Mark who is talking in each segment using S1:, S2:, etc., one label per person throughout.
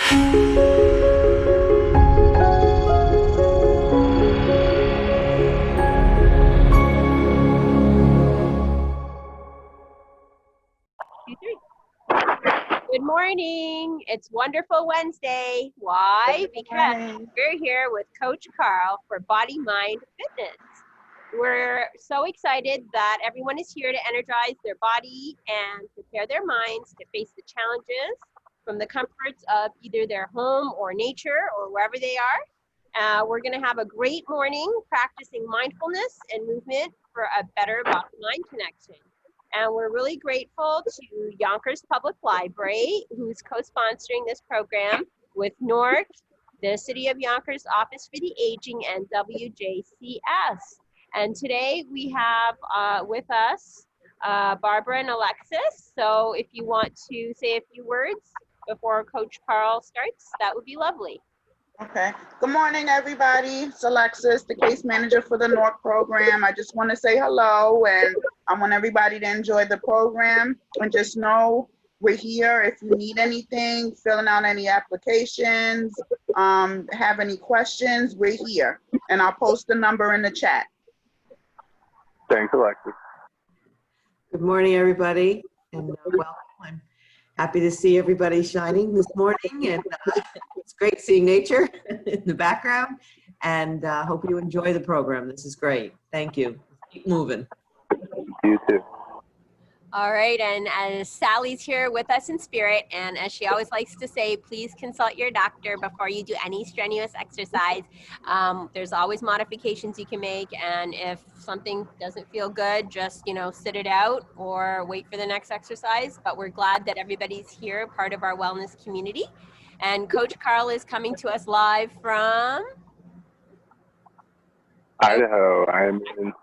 S1: Good morning. It's Wonderful Wednesday. Why? Because we're here with Coach Karl for Body Mind Fitness. We're so excited that everyone is here to energize their body and prepare their minds to face the challenges from the comforts of either their home or nature or wherever they are. We're going to have a great morning practicing mindfulness and movement for a better body-mind connection. And we're really grateful to Yonkers Public Library, who's co-sponsoring this program with NORC, the City of Yonkers Office for the Aging, and WJCS. And today we have with us Barbara and Alexis. So if you want to say a few words before Coach Karl starts, that would be lovely.
S2: Okay. Good morning, everybody. It's Alexis, the case manager for the NORC program. I just want to say hello, and I want everybody to enjoy the program. And just know we're here if you need anything, filling out any applications, have any questions, we're here. And I'll post the number in the chat.
S3: Thanks, Alexis.
S4: Good morning, everybody, and welcome. I'm happy to see everybody shining this morning, and it's great seeing nature in the background, and hope you enjoy the program. This is great. Thank you. Keep moving.
S3: You too.
S1: All right, and as Sally's here with us in spirit, and as she always likes to say, please consult your doctor before you do any strenuous exercise. There's always modifications you can make, and if something doesn't feel good, just, sit it out or wait for the next exercise. But we're glad that everybody's here, part of our wellness community. And Coach Karl is coming to us live from
S3: Idaho. I'm in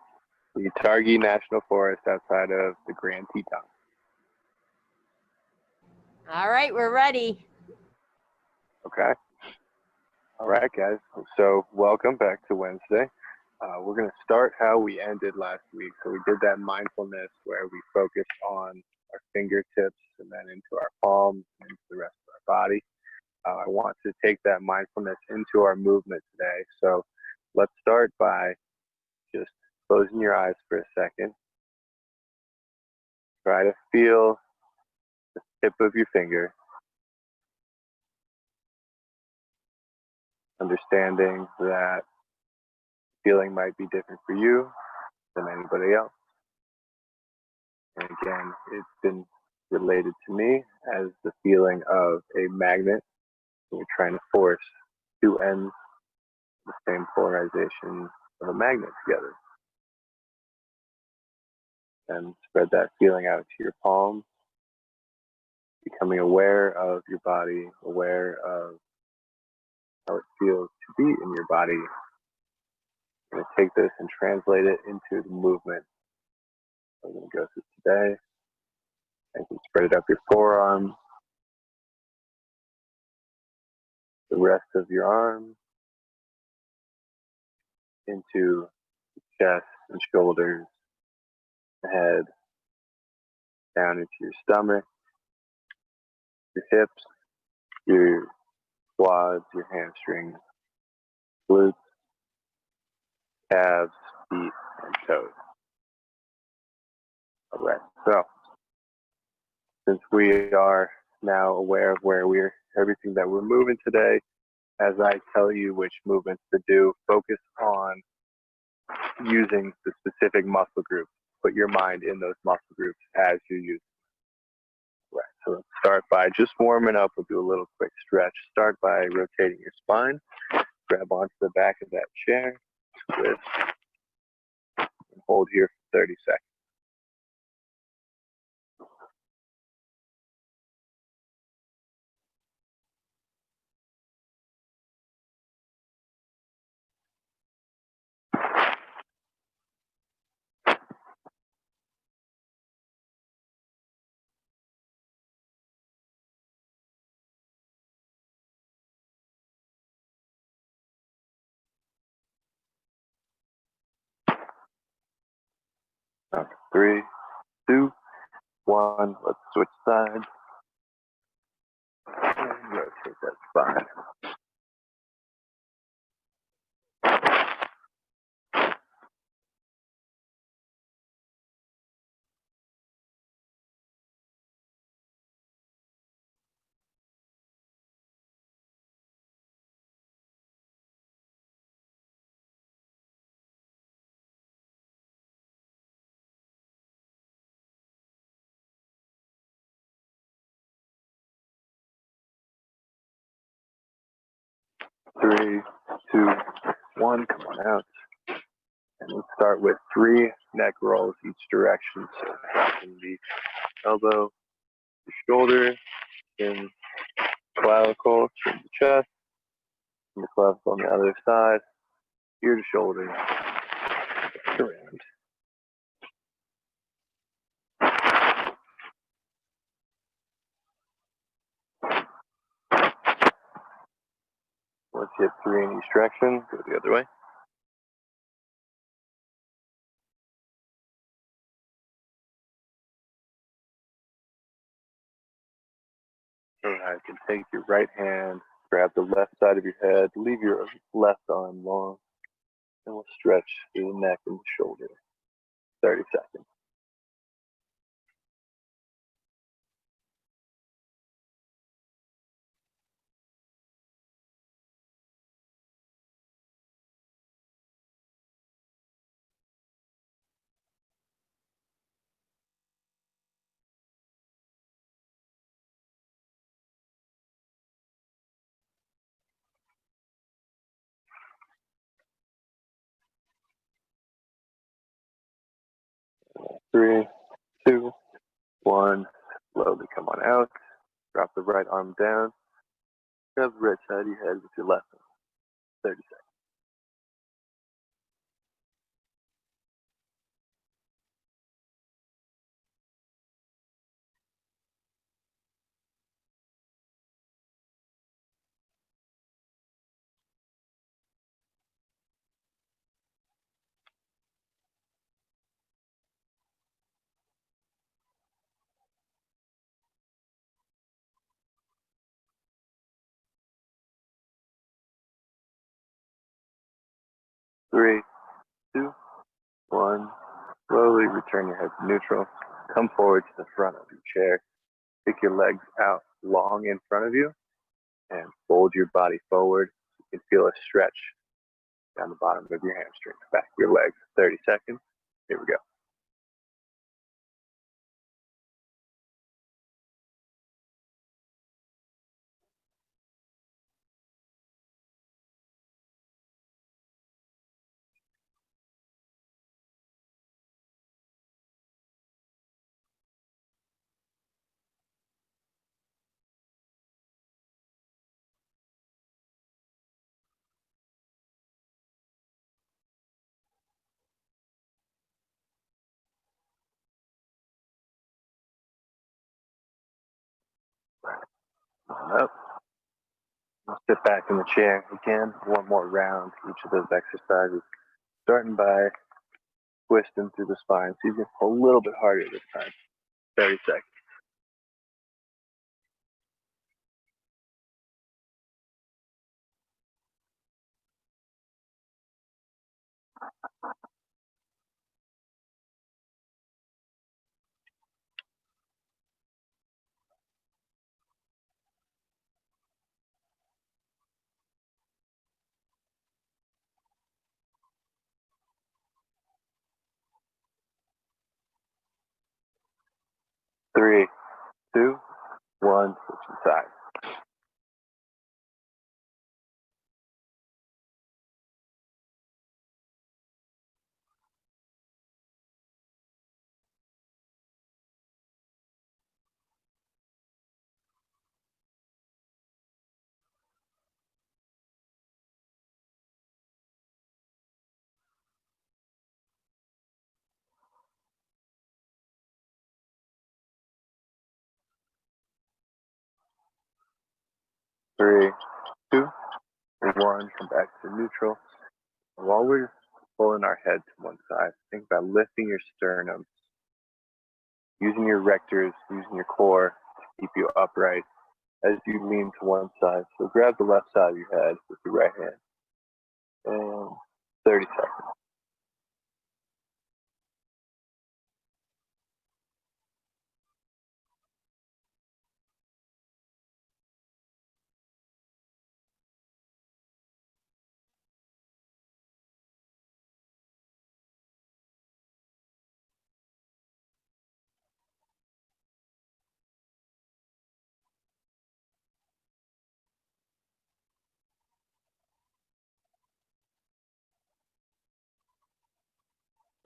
S3: the Targhee National Forest outside of the Grand Teton.
S1: All right, we're ready.
S3: Okay. All right, guys. So welcome back to Wednesday. We're going to start how we ended last week. So we did that mindfulness where we focused on our fingertips and then into our palms and into the rest of our body. I want to take that mindfulness into our movement today. So let's start by just closing your eyes for a second. Try to feel the tip of your finger. Understanding that feeling might be different for you than anybody else. And again, it's been related to me as the feeling of a magnet. You're trying to force two ends of the same polarization of a magnet together. And spread that feeling out to your palm, becoming aware of your body, aware of how it feels to be in your body. I'm going to take this and translate it into the movement I'm going to go through today. And you can spread it up your forearm, the rest of your arm, into the chest and shoulders, the head, down into your stomach, your hips, your quads, your hamstrings, glutes, calves, feet, and toes. All right, so since we are now aware of everything that we're moving today, as I tell you which movements to do, focus on using the specific muscle groups. Put your mind in those muscle groups as you use them. Right, so let's start by just warming up. We'll do a little quick stretch. Start by rotating your spine. Grab onto the back of that chair. Twist. And hold here for 30 seconds. Okay, 3, 2, 1. Let's switch sides. And rotate that spine. Three, two, one, come on out. And let's start with 3 neck rolls each direction. So in the elbow, the shoulder, then clavicle, chin to chest, and the clavicle on the other side, ear to shoulder, around. Once you hit 3 in each direction, go the other way. All right, you can take your right hand, grab the left side of your head, leave your left arm long, and we'll stretch through the neck and the shoulder. 30 seconds. Three, two, one. Slowly come on out. Drop the right arm down. Grab the right side of your head with your left arm. 30 seconds. 3, 2, 1. Slowly return your head to neutral. Come forward to the front of your chair. Take your legs out long in front of you and fold your body forward. You can feel a stretch down the bottom of your hamstring, back of your legs. 30 seconds. Here we go. Up. Sit back in the chair again. One more round, each of those exercises. Starting by twisting through the spine. So you can pull a little bit harder this time. 30 seconds. 3, 2, 1. Switch sides. 3, 2, 1. Come back to neutral. While we're pulling our head to one side, think about lifting your sternum, using your rectors, using your core to keep you upright, as you lean to one side. So grab the left side of your head with your right hand. And 30 seconds.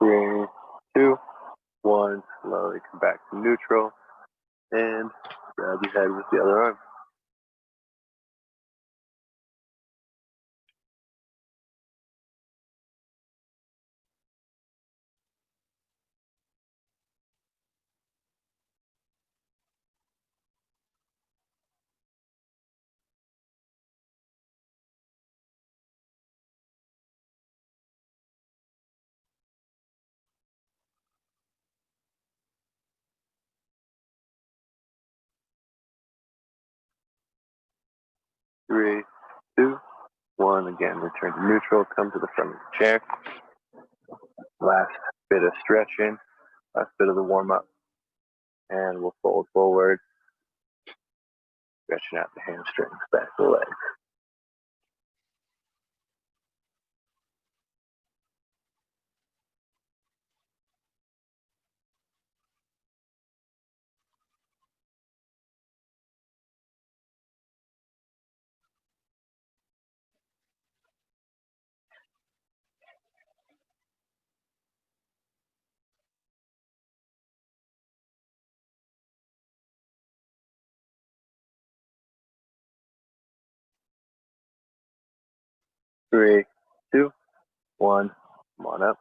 S3: 3, 2, 1. Slowly come back to neutral. And grab your head with the other arm. 3, 2, 1. Again, return to neutral. Come to the front of the chair. Last bit of stretching. Last bit of the warm up. And we'll fold forward. Stretching out the hamstrings, back of the legs. 3, 2, 1. Come on up.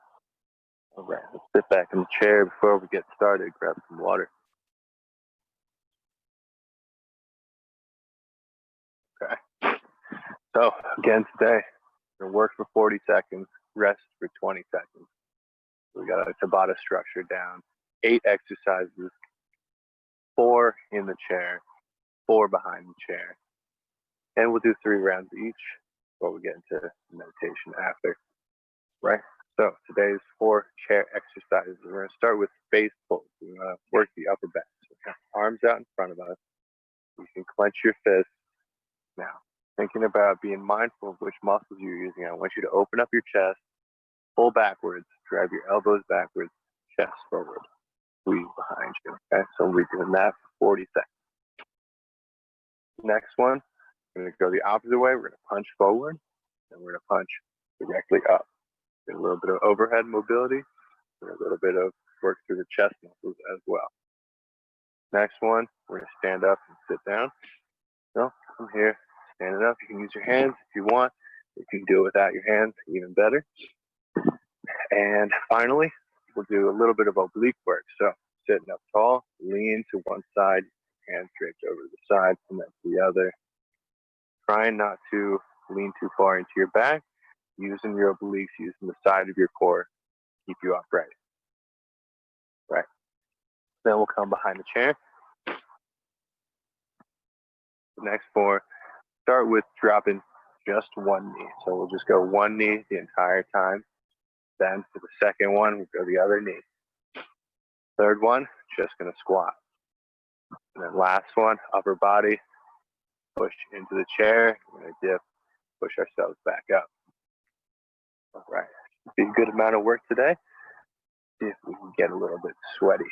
S3: All right, let's sit back in the chair. Before we get started, grab some water. Okay. So again today, we're gonna work for 40 seconds, rest for 20 seconds. We got a Tabata structure down. 8 exercises, 4 in the chair, 4 behind the chair. And we'll do 3 rounds each before we get into meditation after. Right? So today's 4 chair exercises. We're gonna start with face pulls. We're gonna work the upper back. So we have arms out in front of us. You can clench your fists. Now, thinking about being mindful of which muscles you're using, I want you to open up your chest, pull backwards, drive your elbows backwards, chest forward, squeeze behind you. Okay, so we're doing that for 40 seconds. Next one, we're going to go the opposite way. We're going to punch forward, and we're going to punch directly up. Get a little bit of overhead mobility, and a little bit of work through the chest muscles as well. Next one, we're going to stand up and sit down. So from here, standing up, you can use your hands if you want. You can do it without your hands, even better. And finally, we'll do a little bit of oblique work. So sitting up tall, lean to one side, hands draped over to the side, and then to the other. Trying not to lean too far into your back, using your obliques, using the side of your core, keep you upright. Right. Then we'll come behind the chair. The next 4, start with dropping just one knee. So we'll just go one knee the entire time. Then for the second one, we'll go the other knee. Third one, just gonna squat. And then last one, upper body, push into the chair. We're gonna dip, push ourselves back up. All right, be a good amount of work today. See if we can get a little bit sweaty.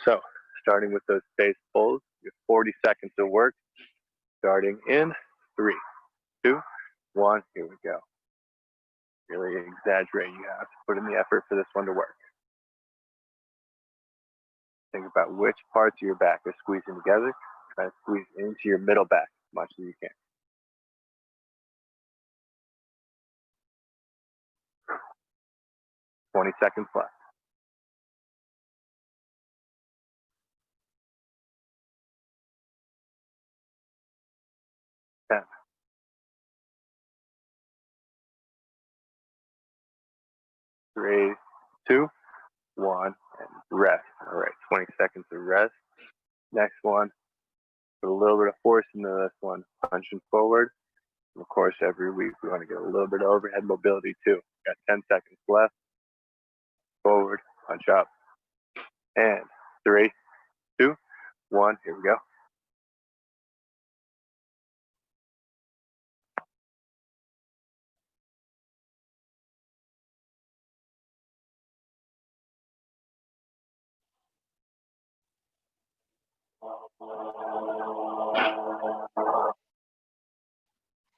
S3: So starting with those face pulls, you have 40 seconds of work. Starting in 3, 2, 1, here we go. Really exaggerate, you have to put in the effort for this one to work. Think about which parts of your back are squeezing together. Try to squeeze into your middle back as much as you can. 20 seconds left. 10, 3, 2, 1, and rest. All right, 20 seconds of rest. Next one, Put a little bit of force into this one, punching forward. And of course, every week we want to get a little bit of overhead mobility too. Got 10 seconds left. Forward, punch up. And 3, 2, 1, here we go.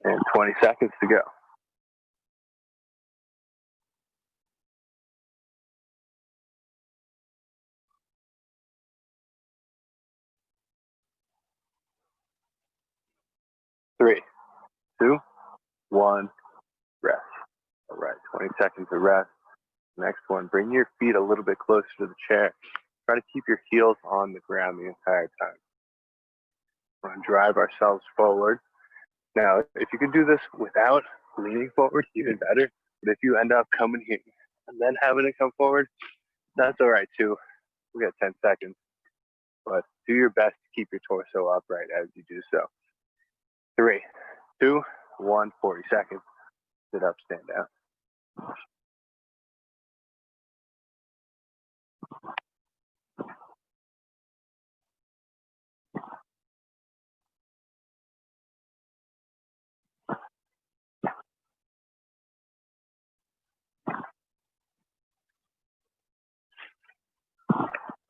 S3: And 20 seconds to go. Three, 2, 1, rest. All right, 20 seconds of rest. Next one, bring your feet a little bit closer to the chair. Try to keep your heels on the ground the entire time. We're going to drive ourselves forward. Now, if you can do this without leaning forward, even better. But if you end up coming here and then having to come forward, that's all right too. We got 10 seconds. But do your best to keep your torso upright as you do so. 3, 2, 1, 40 seconds. Sit up, stand down.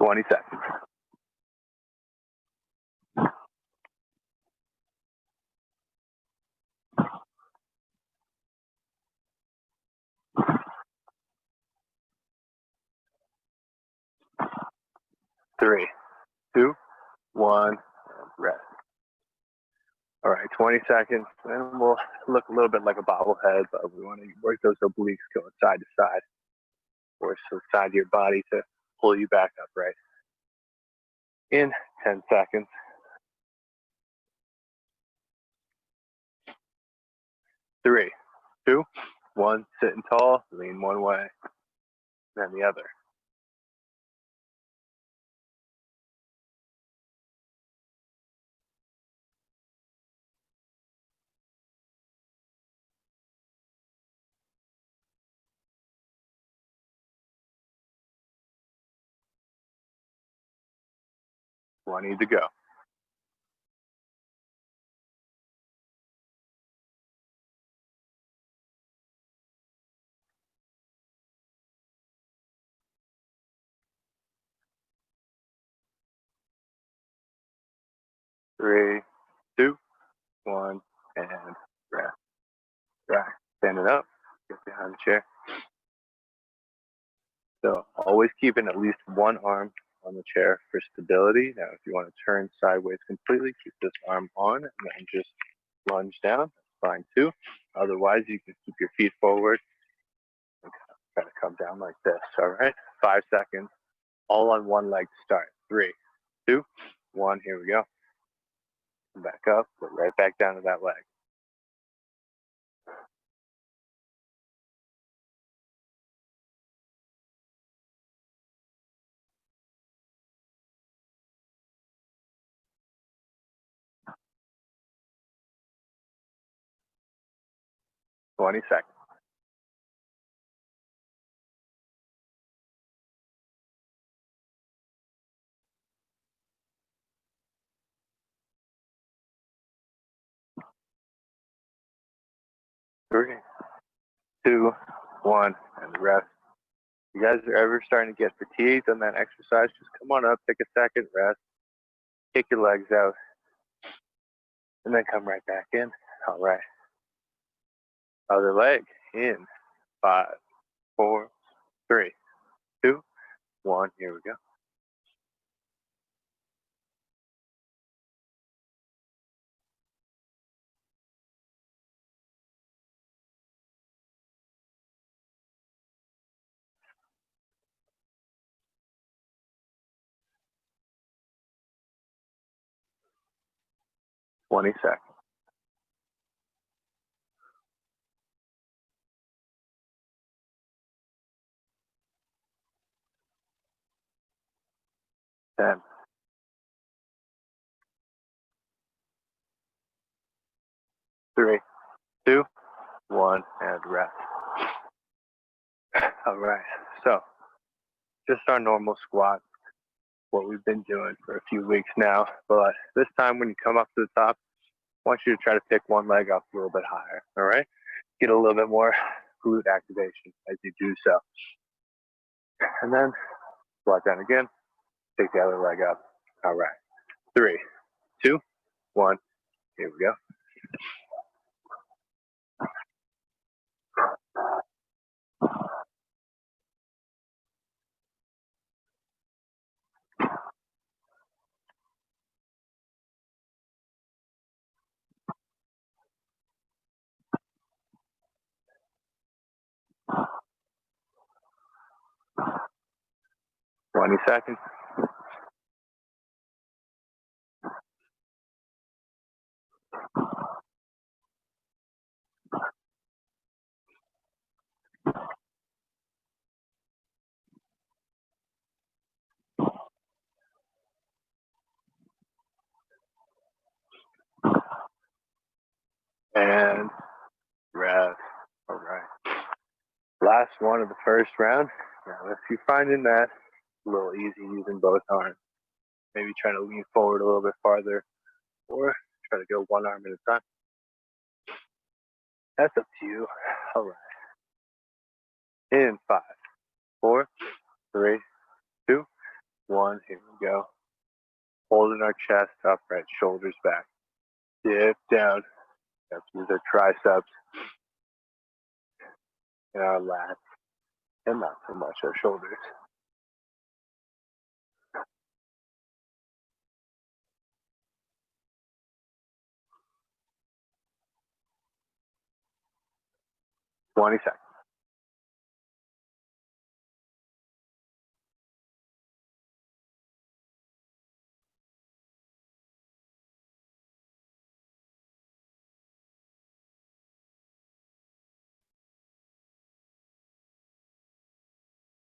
S3: Twenty seconds. Three, 2, 1, and rest. All right, 20 seconds, and we'll look a little bit like a bobblehead, but we want to work those obliques going side to side, or so side of your body to pull you back upright. In 10 seconds. 3, 2, 1, sitting tall, lean one way, then the other. One need to go. Three, 2, 1, and rest. Right, stand it up, get behind the chair. So always keeping at least one arm on the chair for stability. Now, if you want to turn sideways completely, keep this arm on and then just lunge down. That's fine too. Otherwise, you can keep your feet forward and kind of come down like this. All right, 5 seconds, all on one leg to start. 3, 2, 1, here we go. Back up, go right back down to that leg. Twenty seconds. Three, 2, 1, and the rest. If you guys are ever starting to get fatigued on that exercise, just come on up, take a second, rest, kick your legs out, and then come right back in. All right. Other leg in. 5, 4, 3, 2, 1. Here we go. Twenty seconds. 10, 3, 2, 1, and rest. All right, so just our normal squat, what we've been doing for a few weeks now, but this time when you come up to the top, I want you to try to pick one leg up a little bit higher, all right? Get a little bit more glute activation as you do so. And then squat down again, take the other leg up. All right, 3, 2, 1, here we go. Seconds. And rest. All right. Last one of the first round. Now, if you're finding that a little easy using both arms, maybe trying to lean forward a little bit farther, or try to go one arm at a time. That's up to you. All right. In 5, 4, 3, 2, 1. Here we go. Holding our chest upright, shoulders back. Dip down. Let's use our triceps and our lats, and not so much our shoulders. Twenty seconds.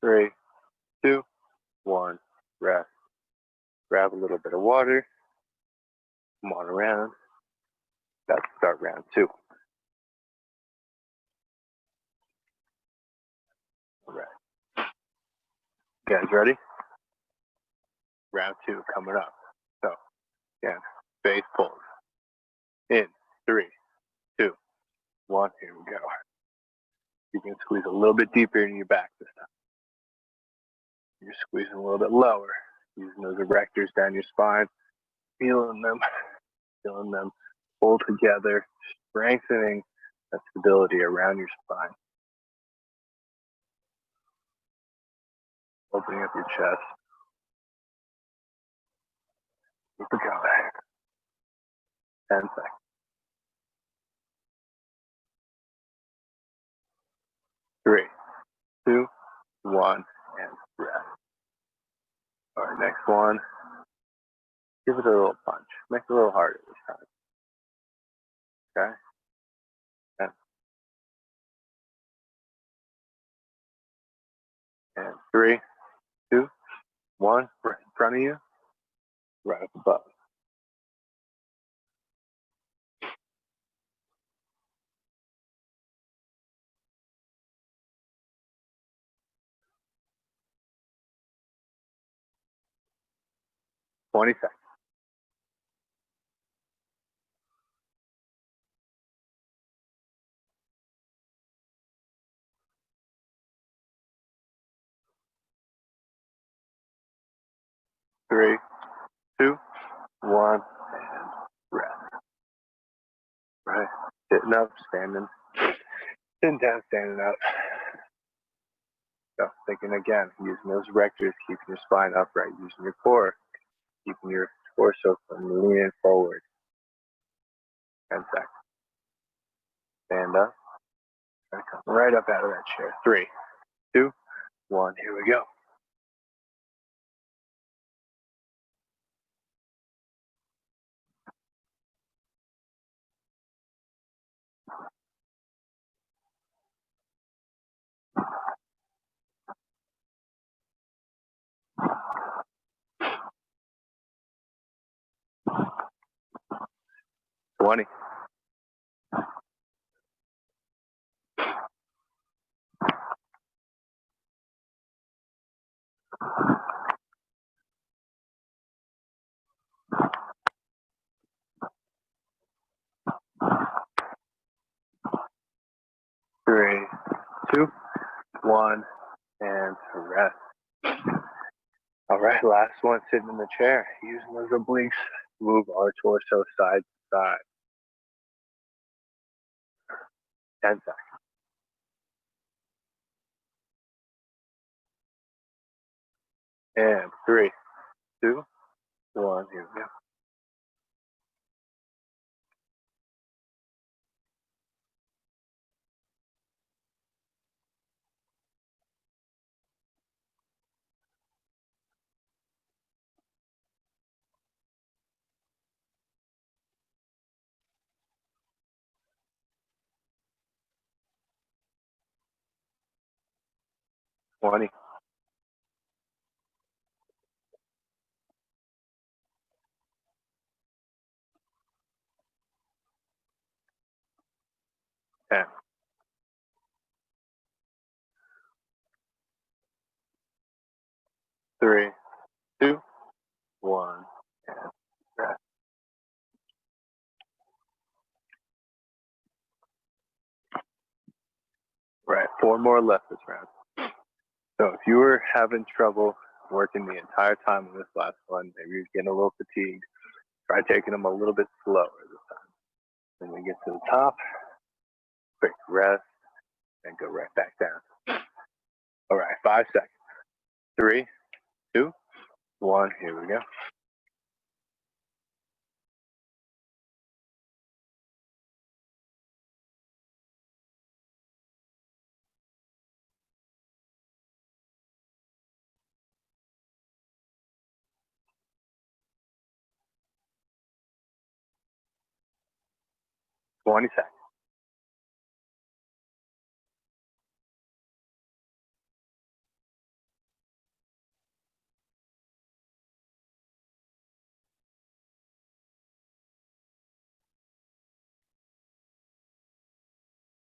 S3: 3, 2, 1. Rest. Grab a little bit of water. Come on around. About to start round 2. All right. You guys ready? Round 2 coming up. So, again, base pulls. In 3, 2, 1. Here we go. You can squeeze a little bit deeper in your back this time. You're squeezing a little bit lower, using those erectors down your spine, feeling them pull together, strengthening that stability around your spine. Opening up your chest. Keep it going. 10 seconds. 3, 2, 1, and rest. All right, next one. Give it a little punch. Make it a little harder this time. Okay? 10. And 3, 2, 1. Right in front of you. Right up above. 20 seconds. 3, 2, 1, and rest. Right. Sitting up, standing. Sitting down, standing up. So thinking again, using those erectors, keeping your spine upright, using your core, keeping your torso from leaning forward. 10 seconds. Stand up. Come right up out of that chair. 3, 2, 1. Here we go. 2, 1, and rest. All right, last one, sitting in the chair. Using those obliques, move our torso side to side. 10 seconds. And 3, 2, 1, here we go. Twenty. 10. 3, 2, 1, and rest. Right, 4 more left this round. So if you were having trouble working the entire time in this last one, maybe you're getting a little fatigued, try taking them a little bit slower this time. When we get to the top, quick rest, and go right back down. All right, 5 seconds. 3, 2, 1, here we go. Twenty seconds.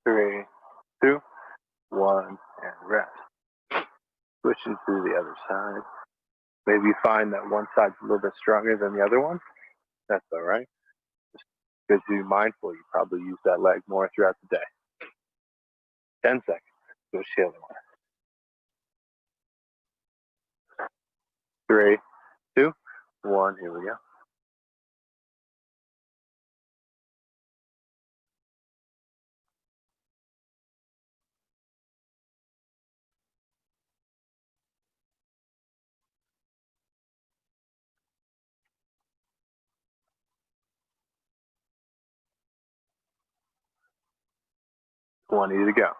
S3: 3, 2, 1, and rest. Switching to the other side. Maybe you find that one side's a little bit stronger than the other one. That's all right. Just good to be mindful. You probably use that leg more throughout the day. 10 seconds. Switch to the other one. 3, 2, 1. Here we go. 20 to go.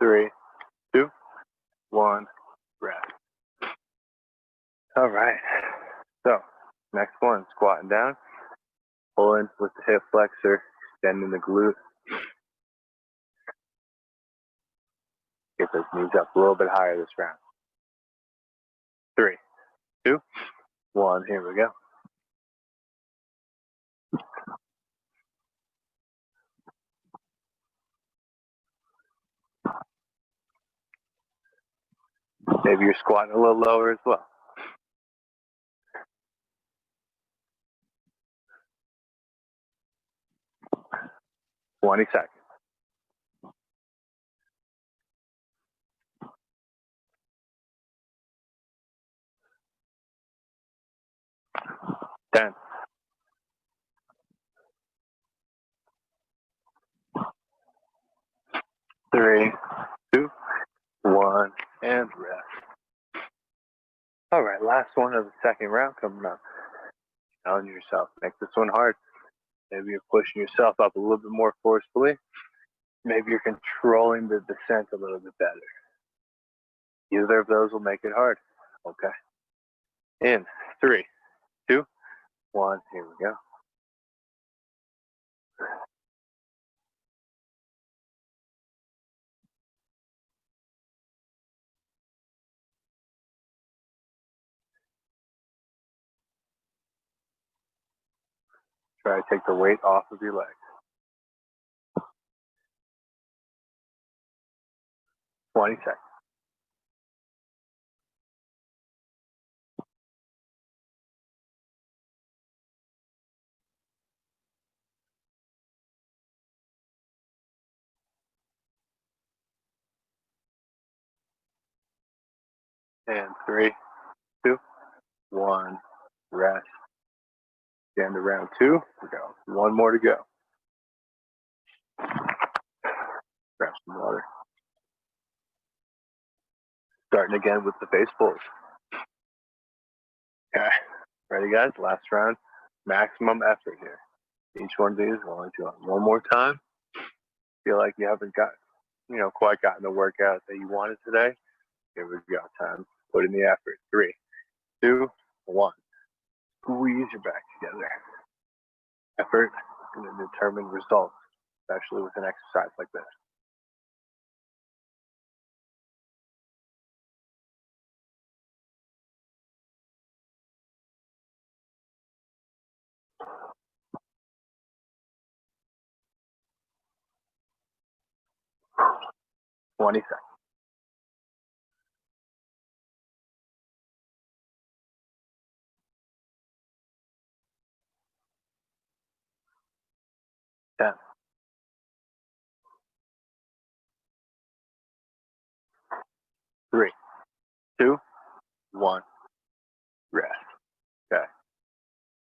S3: 3, 2, 1. Rest. All right. So next one, squatting down, pulling with the hip flexor, extending the glute. Get those knees up a little bit higher this round. 3, 2, 1. Here we go. Maybe you're squatting a little lower as well. 20 seconds. 10. 3, 2, 1, and rest. All right, last one of the second round coming up. Challenge yourself. Make this one hard. Maybe you're pushing yourself up a little bit more forcefully. Maybe you're controlling the descent a little bit better. Either of those will make it hard. Okay. In 3, 2, 1. Here we go. Try to take the weight off of your legs. 20 seconds. And 3, 2, 1, rest. Down to round 2, we go. One more to go. Grab some water. Starting again with the face pulls. Okay, ready guys? Last round, maximum effort here. Each one of these, we'll only do it one more time. Feel like you haven't got, quite gotten the workout that you wanted today. Here we go, time. Put in the effort. 3, 2, 1. Squeeze your back together. Effort is going to determine results, especially with an exercise like this. Twenty seconds. 10, 3, 2, 1. Rest. Okay.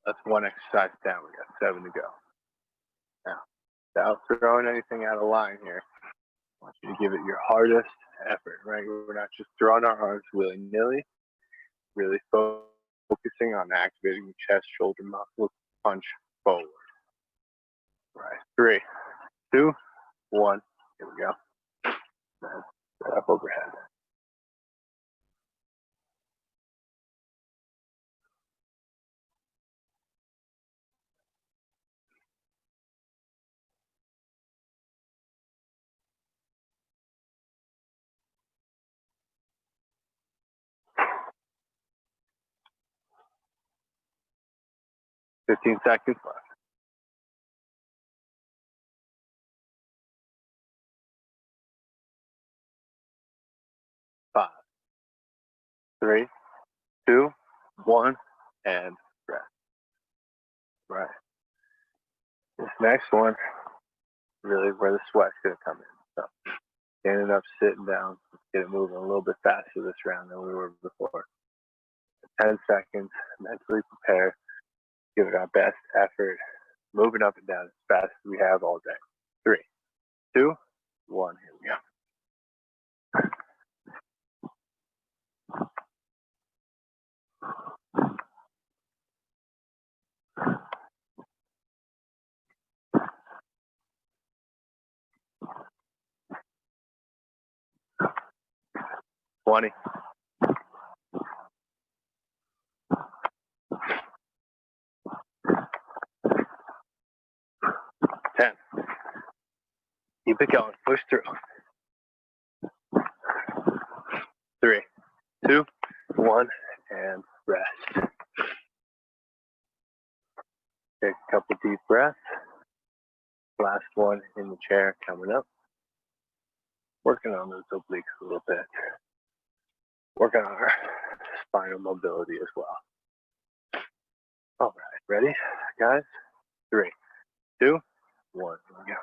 S3: That's one exercise down. We got 7 to go. Now, without throwing anything out of line here, I want you to give it your hardest effort, right? We're not just throwing our arms willy-nilly, really focusing on activating the chest, shoulder muscles, punch forward. Right. 3, 2, 1. Here we go. Set up overhead. Fifteen seconds left. 5, 3, 2, 1, and rest. Right. This next one, really where the sweat's going to come in. So, standing up, sitting down, let's get it moving a little bit faster this round than we were before. 10 seconds, mentally prepare, give it our best effort, moving up and down as fast as we have all day. 3, 2, 1, here we go. 20. 10. Keep it going, push through. 3, 2, 1, and rest. Take a couple deep breaths. Last one in the chair coming up. Working on those obliques a little bit. Working on our spinal mobility as well. All right, ready, guys? 3, 2, 1, here we go.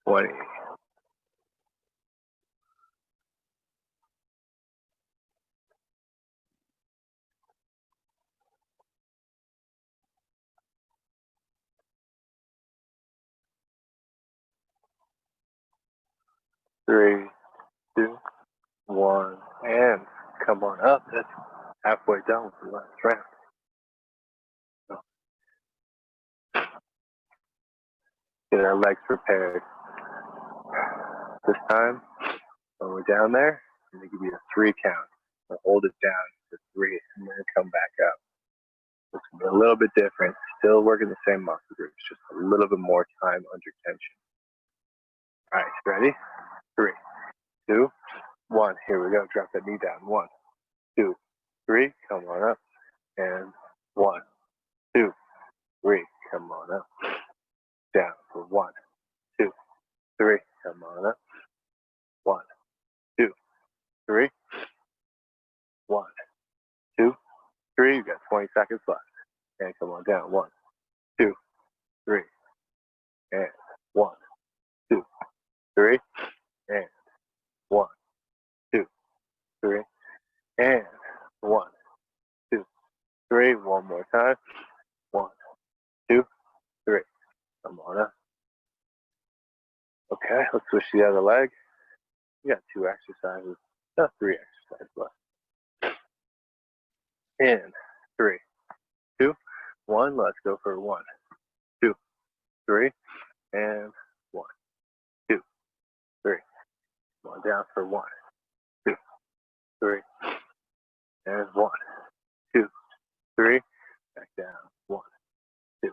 S3: Twenty. 3, 2, 1, and come on up. That's halfway done with the last round. Get our legs prepared. This time, when we're down there, I'm going to give you a 3 count. So hold it down to 3 and then come back up. It's gonna be a little bit different. Still working the same muscle groups, just a little bit more time under tension. All right, ready? 3, 2, 1. Here we go. Drop that knee down. 1, 2, 3. Come on up. And 1, 2, 3. Come on up. Down for 1, 2, 3. Come on up. 1, 2, 3. 1, 2, 3. You got 20 seconds left. And come on down. 1, 2, 3. And 1, 2, 3. And 1, 2, 3. And 1, 2, 3. One more time. 1, 2, 3. Come on up. Okay, let's switch the other leg. We got 2 exercises. Not 3 exercises left. In 3, 2, 1. Let's go for 1, 2, 3. And 1, 2, 3. Come on down for 1, 2, 3. And 1, 2, 3. Back down. 1, 2,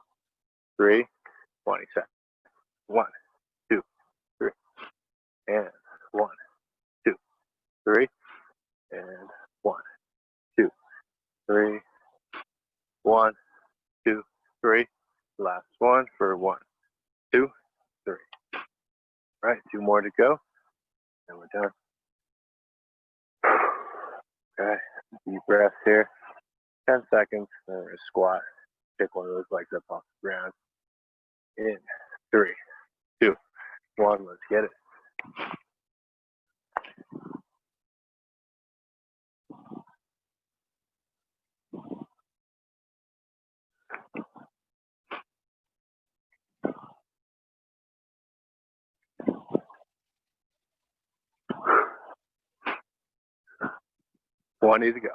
S3: 3. 20 seconds. 1, 2, 3. And 1, 2, 3. And 1, 2, 3. 1, 2, 3. Last one for 1, 2, 3. All right, 2 more to go. And we're done. Okay, deep breath here. 10 seconds. Then we're going to squat. Pick one of those legs up off the ground. In 3, 2, 1. Let's get it. One need to go.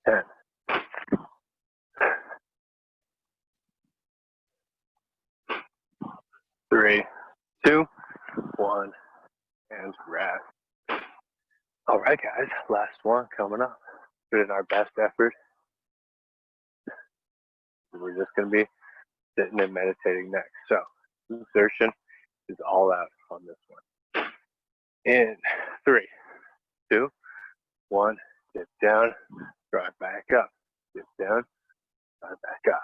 S3: 10. 3, 2, 1, and rest. All right, guys, last one coming up. Put in our best effort. We're just going to be sitting and meditating next. So, insertion is all out on this one. In 3, 2, 1, dip down, drive back up. Dip down, drive back up.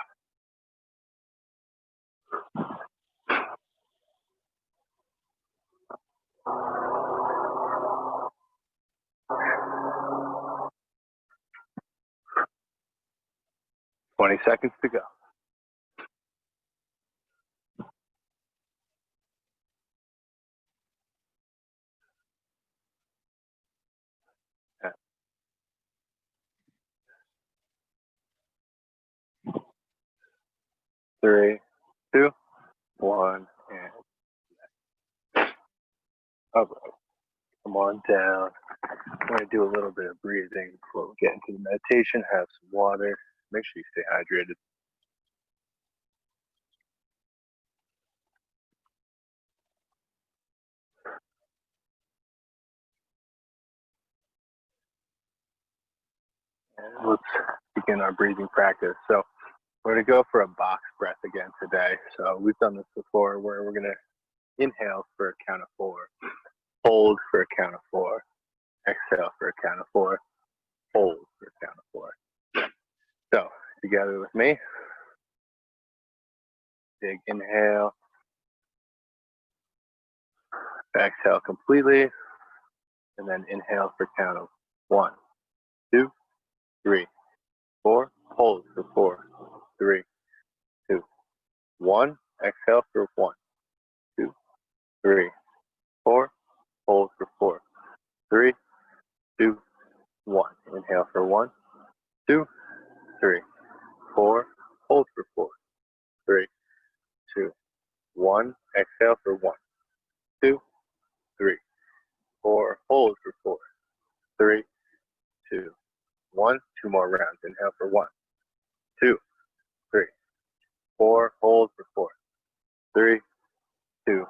S3: 20 seconds to go. Three, 2, 1, and all right. Come on down. I'm going to do a little bit of breathing before we get into the meditation. Have some water. Make sure you stay hydrated. And let's begin our breathing practice. So we're going to go for a box breath again today. So we've done this before where we're going to inhale for a count of 4, hold for a count of 4, exhale for a count of 4, hold for a count of 4. So together with me, big inhale, exhale completely, and then inhale for count of 1, 2, 3, 4, hold for 4, 3, 2, 1, exhale for 1, 2, 3, 4, hold for 4, 3, 2, 1. Inhale for 1, 2, 3, 4, hold for 4, 3, 2, 1. Exhale for 1, 2, 3, 4, hold for 4, 3, 2, 1. 2 more rounds. Inhale for 1, 2, 3, 4, hold for 4, 3, 2,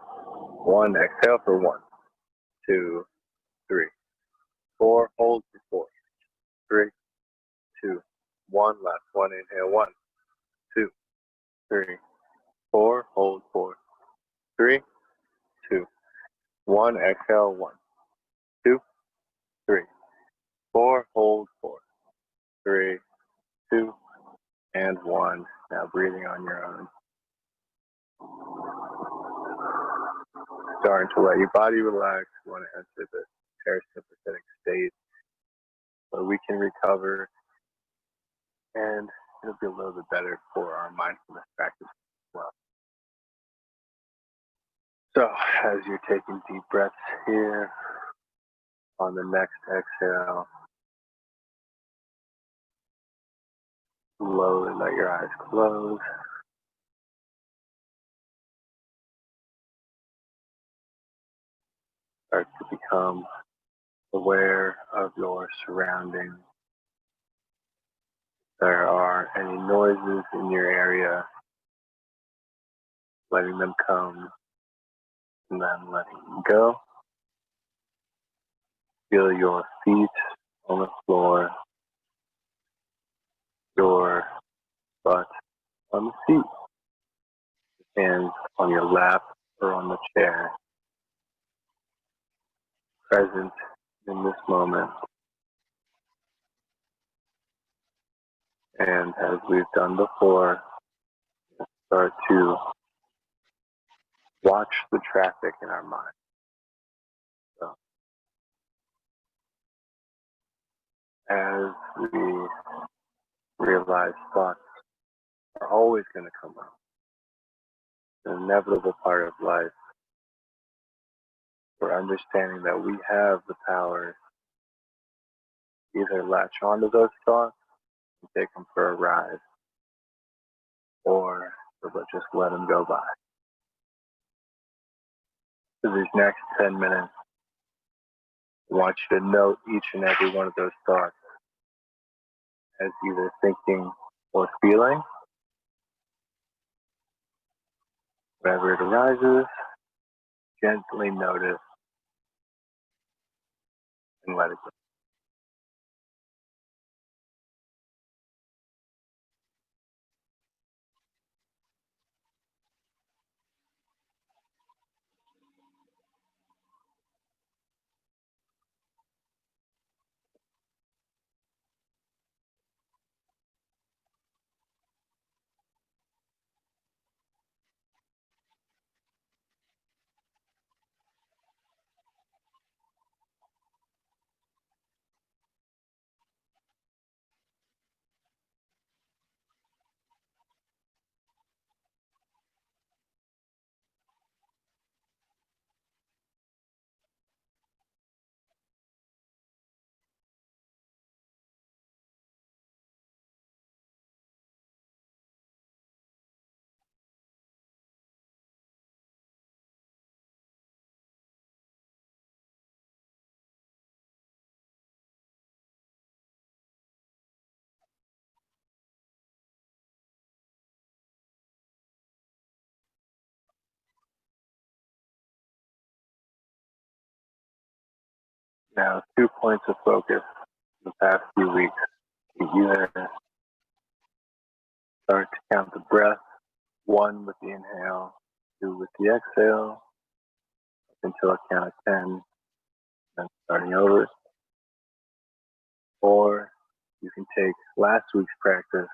S3: 1, exhale for 1, 2, 3, 4, hold for 4, 3, 2, 1, last one, inhale, 1, 2, 3, 4, hold 4, 3, 2, 1, exhale, 1, 2, 3, 4, hold 4, 3, 2, and 1. Now breathing on your own. Starting to let your body relax. You want to enter the parasympathetic state where we can recover, and it'll be a little bit better for our mindfulness practice as well. So as you're taking deep breaths here, on the next exhale, slowly let your eyes close. Start to become aware of your surroundings. There are any noises in your area, letting them come and then letting them go. Feel your feet on the floor, your butt on the seat, hands on your lap or on the chair. Present in this moment. And as we've done before, start to watch the traffic in our mind. So, as we realize thoughts are always going to come up, an inevitable part of life, we're understanding that we have the power to either latch onto those thoughts and take them for a ride, or just let them go by. For these next 10 minutes, I want you to note each and every one of those thoughts as either thinking or feeling. Whenever it arises, gently notice and let it go. Now, 2 points of focus in the past few weeks. You either start to count the breath, 1 with the inhale, 2 with the exhale, until I count of 10, then starting over. Or you can take last week's practice,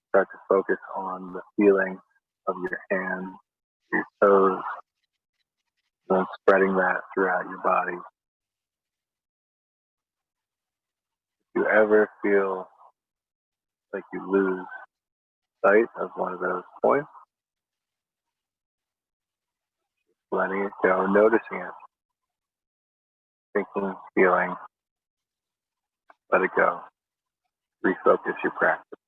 S3: start to focus on the feeling of your hands, your toes, and spreading that throughout your body. If you ever feel like you lose sight of one of those points, letting it go, noticing it, thinking, feeling, let it go. Refocus your practice.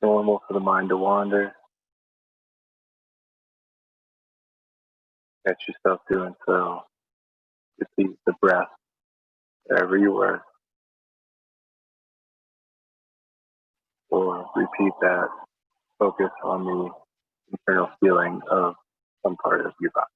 S3: normal for the mind to wander. Catch yourself doing so. Repeat the breath wherever you were, or repeat that. Focus on the internal feeling of some part of your body.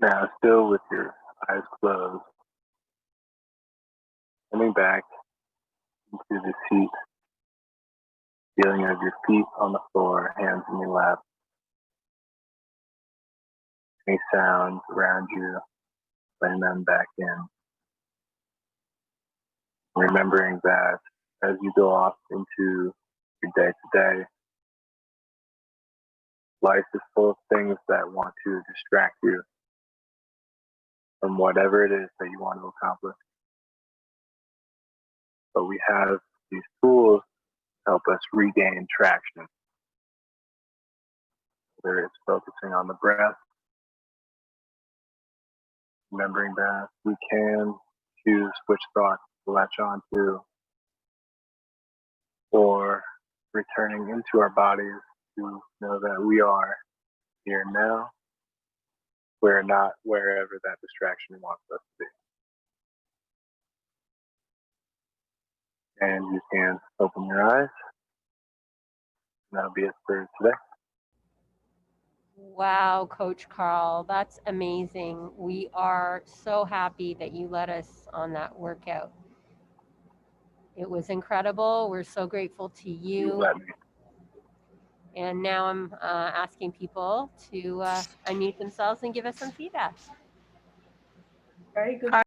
S3: Now, still with your eyes closed, coming back into the seat, feeling of your feet on the floor, hands in your lap, any sounds around you, letting them back in. Remembering that as you go off into your day to day, life is full of things that want to distract you from whatever it is that you want to accomplish. But we have these tools to help us regain traction. Whether it's focusing on the breath, remembering that we can choose which thoughts to latch on to, or returning into our bodies to know that we are here now. We're not wherever that distraction wants us to be. And you can open your eyes. And that'll be it for today.
S1: Wow, Coach Karl, that's amazing. We are so happy that you led us on that workout. It was incredible. We're so grateful to
S3: You
S1: you.
S3: let me.
S1: And now I'm asking people to unmute themselves and give us some feedback.
S4: Very good.